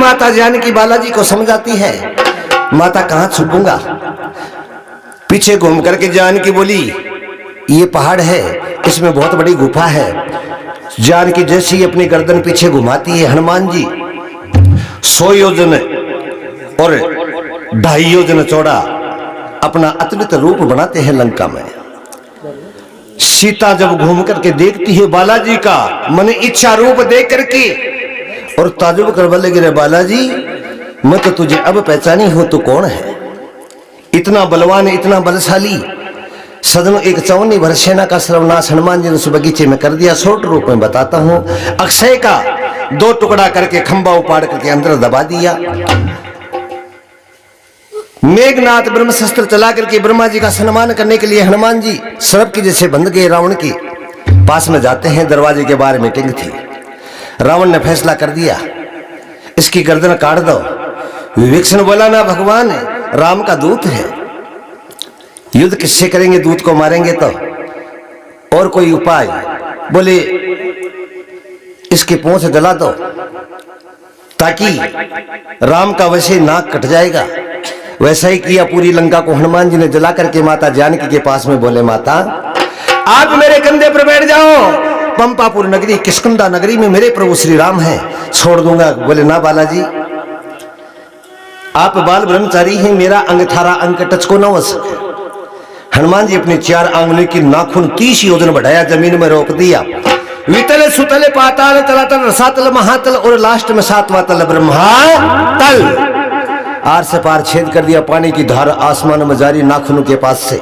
माता जानकी बालाजी को समझाती है, माता कहां छुपूंगा। पीछे घूम करके जानकी बोली, ये पहाड़ है, इसमें बहुत बड़ी गुफा है। जानकी जैसी अपनी गर्दन पीछे घुमाती है, हनुमान जी 100 योजन और 2.5 योजन चौड़ा अपना अतुलित रूप बनाते हैं लंका में। सीता जब घूम करके देखती है बालाजी का मन इच्छा रूप देख करके और ताजुब कर लगे, रे बालाजी मैं तो तुझे अब पहचानी हूं, तू कौन है। इतना बलवान, इतना बलशाली। सदन एक 54 भर सेना का सर्वनाश हनुमान जी ने उस बगीचे में कर दिया। शॉर्ट रूप में बताता हूं, अक्षय का 2 टुकड़ा करके खंबा उपाड़ करके अंदर दबा दिया। मेघनाथ ब्रह्म शस्त्र चला करके ब्रह्मा जी का सम्मान करने के लिए हनुमान जी सर्प की जैसे बंध गए। रावण के पास में जाते हैं, दरवाजे के बाहर मीटिंग थी। रावण ने फैसला कर दिया, इसकी गर्दन काट दो। विभीषण बोला, ना भगवान राम का दूत है, युद्ध किससे करेंगे, दूत को मारेंगे तो। और कोई उपाय? बोले इसकी पूंछ जला दो ताकि राम का वैसे नाक कट जाएगा। वैसा ही किया, पूरी लंका को हनुमान जी ने जला करके माता जानकी के पास में बोले, माता आप मेरे कंधे पर बैठ जाओ, पंपापुर नगरी किष्किंधा नगरी में मेरे प्रभु श्री राम हैं, छोड़ दूंगा। बोले ना बालाजी, आप बाल ब्रह्मचारी हैं, मेरा अंग थारा अंग टच को न हो सके। हनुमान जी अपनी 4 आंगुली की नाखून 30 योजन बढ़ाया, जमीन में रोक दिया। वितल सुतल पाताल तलातल रसातल महातल और लास्ट में 7वां तल ब्रह्मा तल। आर से पार छेद कर दिया, पानी की धार आसमान में जारी नाखूनों के पास से।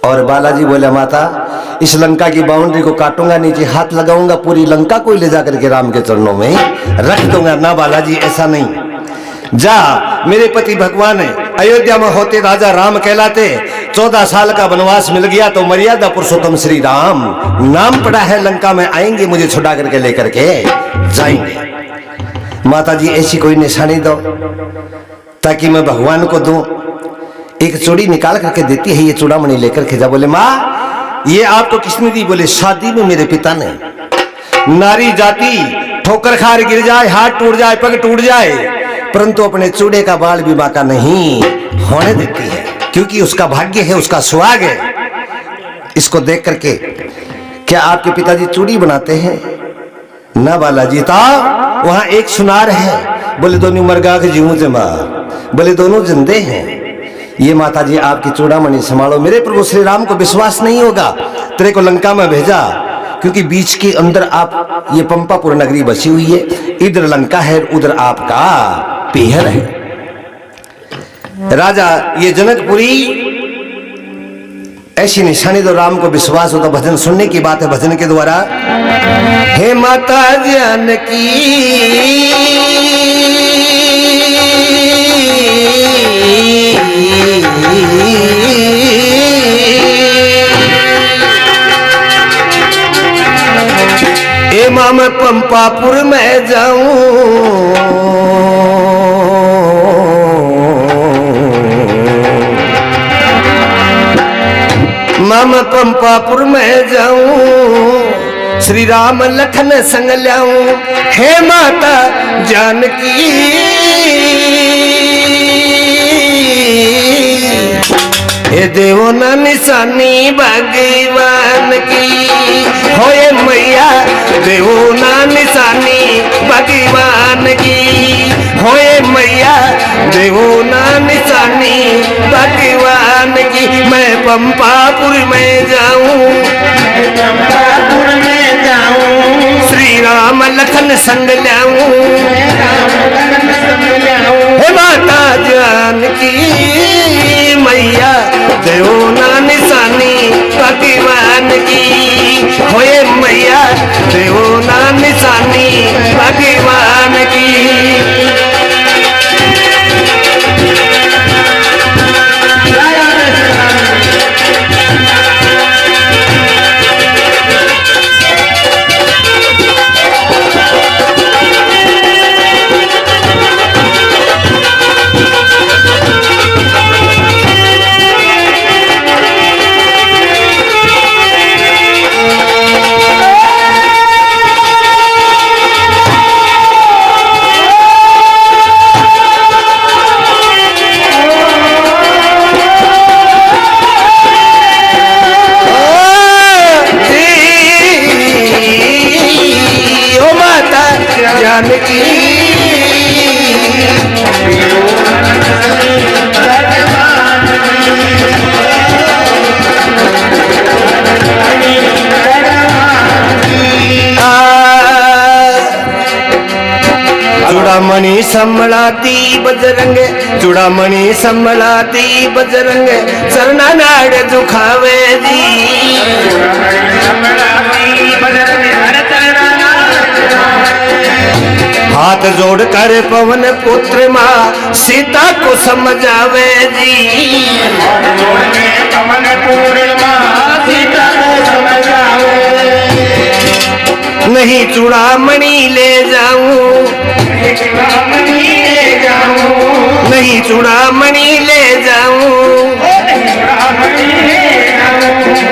और बालाजी बोले, माता इस लंका की बाउंड्री को काटूंगा, नीचे हाथ लगाऊंगा, पूरी लंका को ले जाकर के राम के चरणों में रख दूंगा। ना बालाजी, ऐसा नहीं। जा, मेरे पति भगवान अयोध्या में होते राजा राम कहलाते, 14 साल का वनवास मिल गया तो मर्यादा पुरुषोत्तम श्री राम नाम पड़ा है, लंका में आएंगे, मुझे छुड़ा करके लेकर के जाएंगे। माता जी ऐसी कोई निशानी दो ताकि मैं भगवान को दूं। एक चूड़ी निकाल करके देती है, ये चूड़ामणि लेकर के जा। बोले माँ ये आपको किसने दी? बोले शादी में मेरे पिता ने। नारी जाति ठोकर खार गिर जाए, हाथ टूट जाए, पग टूट जाए, परंतु अपने चूड़े का बाल भी बांका नहीं होने देती है, क्योंकि उसका भाग्य है, उसका सुहाग है। इसको देख करके, क्या आपके पिताजी चूड़ी बनाते हैं? ना बालाजी, ता वहां एक सुनार है। बोले दोनों मरगा के जीवों से मां, बोले दोनों जिंदे हैं। ये माता जी आपकी चूड़ामणि संभालो, मेरे प्रभु श्री राम को विश्वास नहीं होगा, तेरे को लंका में भेजा, क्योंकि बीच के अंदर आप ये पंपापुर नगरी बसी हुई है, इधर लंका है, उधर आपका पीहर है। राजा ये जनकपुरी ऐसी निशानी दो, राम को विश्वास हो तो भजन सुनने की बात है, भजन के द्वारा। हे माता जानकी ए मां मैं पंपापुर में जाऊं, मैं पंपापुर में जाऊं, श्री राम लखन संग लाऊं। हे माता जानकी हे देवो ना निशानी भगवान की, होए मैया देवो ना निशानी भगवान की, होए मैया देवो ना निशानी भगवान की। मैं पंपापुर में जाऊं, पंपापुर में जाऊं, श्री राम लखन संग लाऊं, हे माता जानकी मैया देवो ना निशानी भगवान की, होए मैया देवो ना निशानी भगवान की। की चूड़ामणि संभलाती बजरंग, चूड़ामणि संभलाती बजरंग, चरना नाड़ दुखावे जी। हाथ जोड़ कर पवन पुत्र माँ सीता को समझावे जी। पवन पुत्र माँ सीता को समझावे, नहीं चूड़ामणि ले जाऊं, नहीं चूड़ामणि ले जाऊं,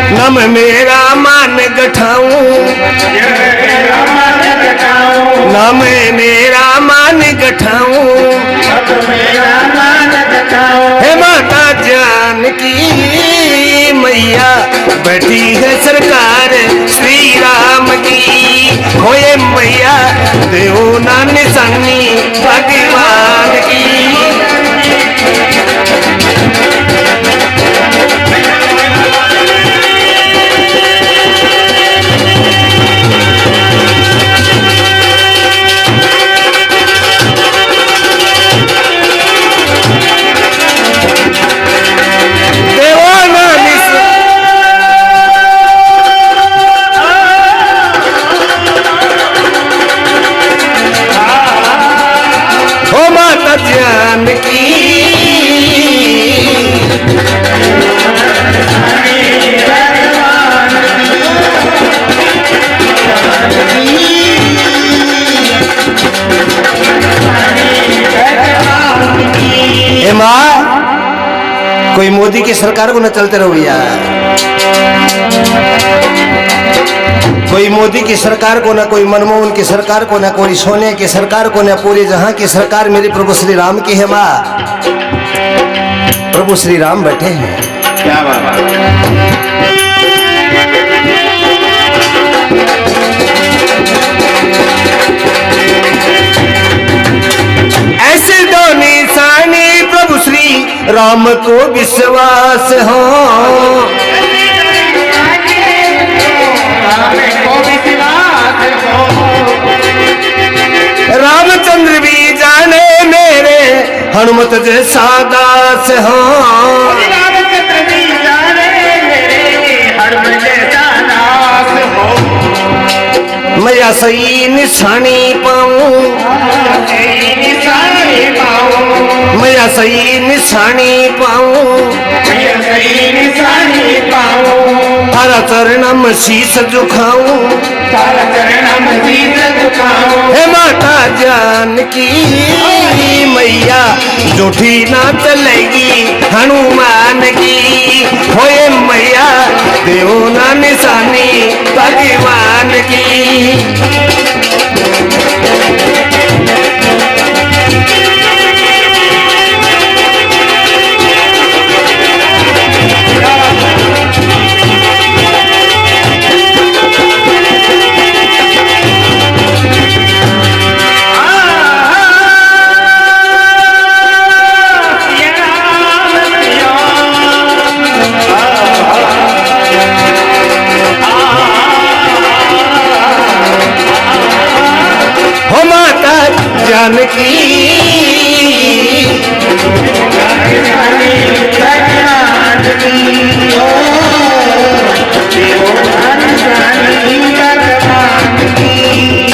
नम मेरा मान गठाऊं, नम मेरा मान गठाऊं। हे माता जानकी मैया बैठी है सरकार श्री राम की, होए मैया देव ना निशानी भगवान की। कोई मोदी की सरकार को न चलते रहो यार, कोई मोदी की सरकार को, ना कोई मनमोहन की सरकार को, ना कोई सोनिया की सरकार को, ना पूरे जहां की सरकार मेरे प्रभु श्री राम की है। माँ प्रभु श्री राम बैठे हैं। क्या बात ऐसे दो निशानी प्रभु श्री राम को विश्वास हो, रामचंद्र भी जाने मेरे हनुमत जैसा दास हो, रामचंद्र भी जाने मेरे हनुमत जैसा दास हो। मैं सही निशानी पाऊं, मैं सही निशानी पाऊं, तारा चरणम शीस झुकाऊं, तारा चरणम शीस झुकाऊं। हे माता जानकी मैया झूठी ना चलेगी हनुमान की, होए मैया देव ना निशानी भगवान की। जानकी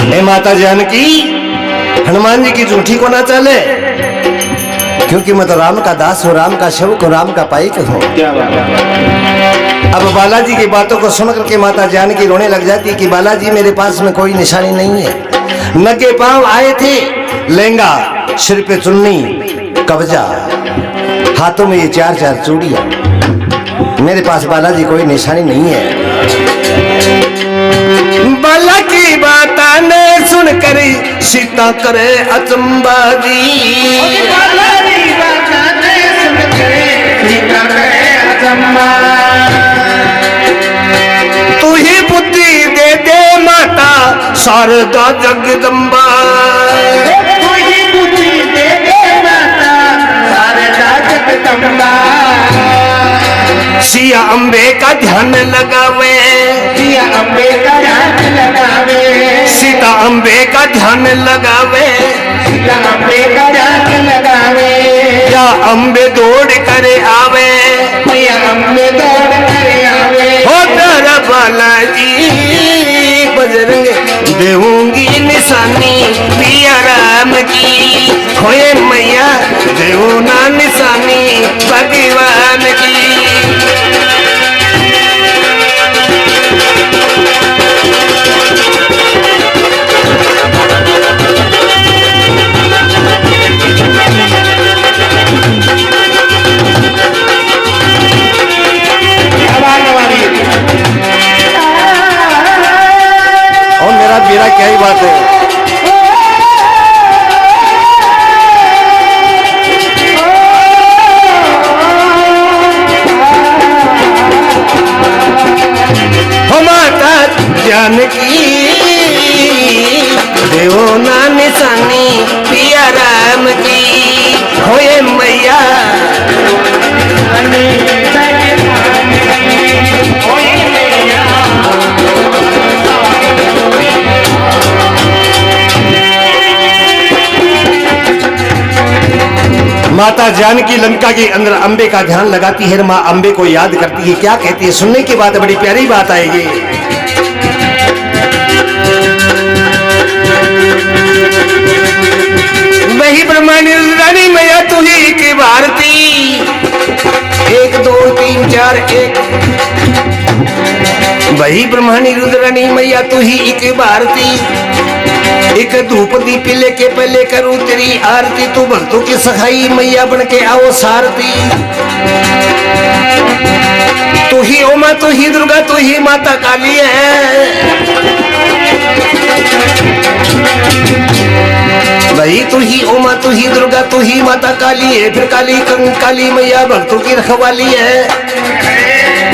हे माता जानकी हनुमान जी की झूठी को ना चले, क्योंकि मैं तो राम का दास हूँ, राम का सेवक हूँ, राम का पाइक हूँ। अब बालाजी की बातों को सुन करके माता जानकी रोने लग जाती कि बालाजी मेरे पास में कोई निशानी नहीं है। नंगे पांव आए थे, लहंगा, सिर पे चुन्नी, कब्जा, हाथों में ये चार चार चूड़ियां, मेरे पास बालाजी कोई निशानी नहीं है। बाला की बात ने सुनकर सीता करे अचंबा जी, बाला की बात ने सुनकर सीता करे अचंबा। तू ही बुद्धि दे दे माता शारदा जगदम्बा, अम्बे का ध्यान लगावे, सिया अम्बे का ध्यान लगावे, सीता अम्बे का ध्यान लगावे, सीता अम्बे का ध्यान लगावे, या अम्बे दौड़ करे आवे, मैया अम्बे दौड़ करे आवे, हो तेरा बालाजी बजरंग देऊंगी निशानी पिया राम की, होए मैया देऊ ना निशानी भगवान की। और मेरा क्या ही बात है। माता जानकी देवो ना निशानी पिया राम की, होए मैया माता जानकी लंका के अंदर अंबे का ध्यान लगाती है, माँ अंबे को याद करती है। क्या कहती है सुनने की बात है, बड़ी प्यारी बात आएगी। वही ब्रह्मांडी रानी मैया तू ही की भारती, 1 2 3 4 1। वही ब्रह्मांडी रुद्रानी मैया तू ही एक भारती, एक धूप दीप लेके पहले करूं तेरी आरती, तू भक्तों की सखाई मैया बन के आओ सारती। तू ही ओ माँ, तू ही दुर्गा, तू ही माता काली है। भाई तू ही ओ माँ, तू ही दुर्गा, तू ही माता काली है। फिर काली काली मैया भक्तों की रखवाली है।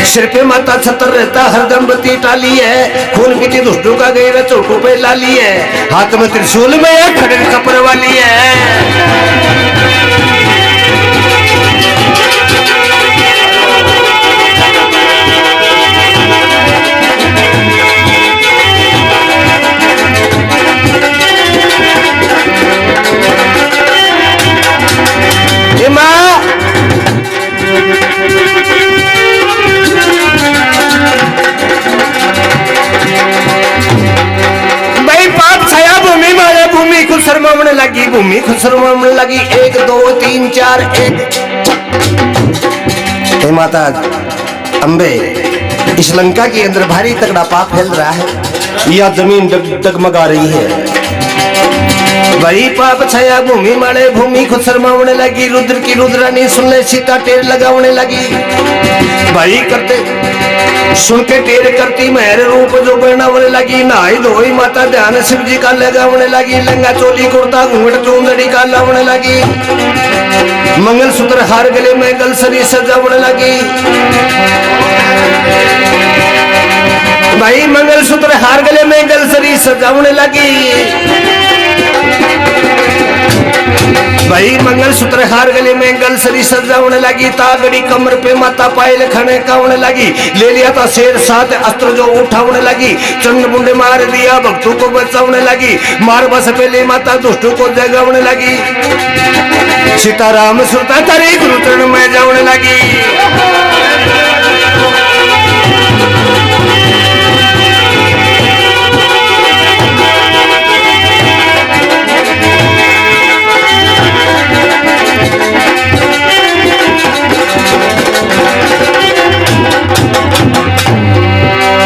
सिर पे माता छतर रहता हरदम बत्ती टाली है। खून पीती दुष्टों का गैर चौकों पे लाली है। हाथ में त्रिशूल में खड़े कपर वाली है। शर्माने लगी भूमि खुद शर्माने लगी। 1 2 3 4 1। हे माता अंबे, इस लंका के अंदर भारी तगड़ा पाप फैल रहा है। यह जमीन डगमगा रही है। वही पाप छाया भूमि मारे, भूमि खुद शर्माने लगी। रुद्र की रुद्रानी सुन ले, सीता टेर लगाने लगी। भाई करते सुन के टेर करती मेहर रूप जो बनाने लगी। नहाई धोई माता ध्यान शिव जी का लगाने लगी। लंगा चोली कुर्ता घूंघट चूंदड़ी का लावने लगी। मंगल सूत्र हार गले में गलसरी सजावने लगी। भाई मंगल सूत्र हार गले में गलसरी सजावने लगी। भाई मंगल सूत्र हार गले में गलसरी सजावने लगी। तागड़ी कमर पे माता पायल खने कावने लगी। ले लिया था शेर साथ अस्त्र जो उठावने लगी। चंड मुंडे मार दिया, भक्तों को बचावने लगी। मार बस पहले माता दुष्टों को जगावने लगी। सीताराम सुरता तारी गुरु चरण में जावने लगी।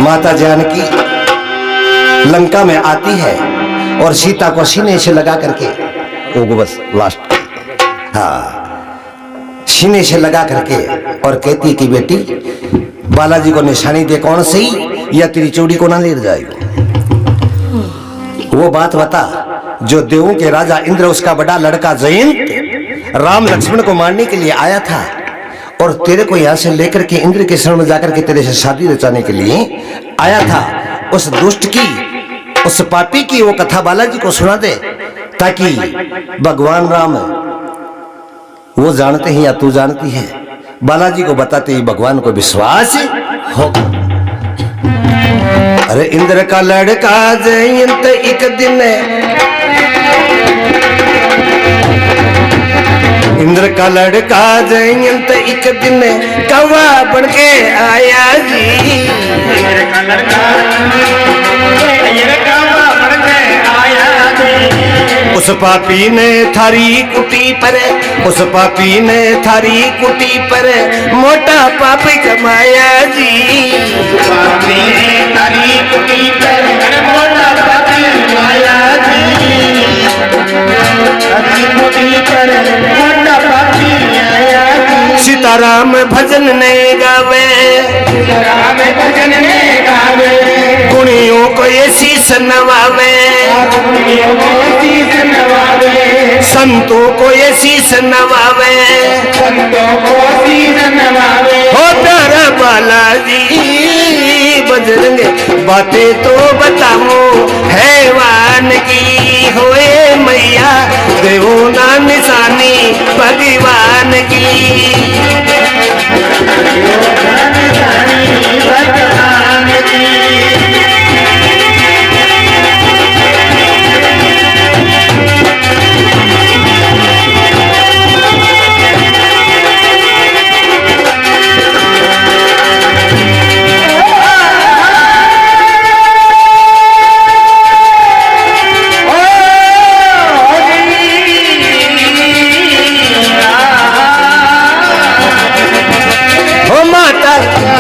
माता जानकी लंका में आती है और सीता को सीने से लगा करके, वो बस लास्ट, हाँ, सीने से लगा करके और कहती है कि बेटी बालाजी को निशानी दे, कौन सही या तेरी चोरी को ना ले जाएगा। वो बात बता जो देवों के राजा इंद्र, उसका बड़ा लड़का जयंत राम लक्ष्मण को मारने के लिए आया था और तेरे को यहां से लेकर के इंद्र के शरण में जाकर के तेरे से शादी रचाने के लिए आया था। उस दुष्ट की, उस पापी की वो कथा बालाजी को सुना दे, ताकि भगवान राम, वो जानते हैं या तू जानती है, बालाजी को बताते ही भगवान को विश्वास हो। अरे इंद्र का लड़का जयंत एक दिन, इंद्र का लड़का जयंत एक दिन कौवा बन के आया जी। इंद्र का लड़का कौवा बन के आया जी। उस पापी ने थारी कुटी पर, उस पापी ने थारी कुटी पर मोटा पाप कमाया जी। पापी ने थारी कुटी पर मोटा पाप कमाया जी। थारी कुटी पर मोटा पापी आया जी। सीताराम भजन ने गावे, सीताराम भजन ने गावे। गुणियों को ये शीश नवावे, गुणियों को शीश नवावे। संतों को ये शीश नवावे, संतों को शीश नवावे। हो प्यारा बालाजी बजरंगे बातें तो बताओ हैवान की, होए मैया देवो ना निशानी भगवान की। भगवान की।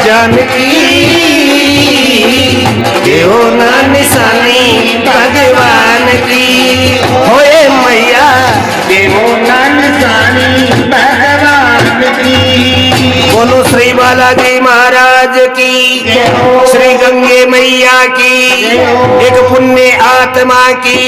जानकी देहो ना निशानी भगवान की, होए मैया देवो ना निशानी भगवान की। बोलो श्री बालाजी महाराज की, श्री गंगे मैया की, एक पुण्य आत्मा की।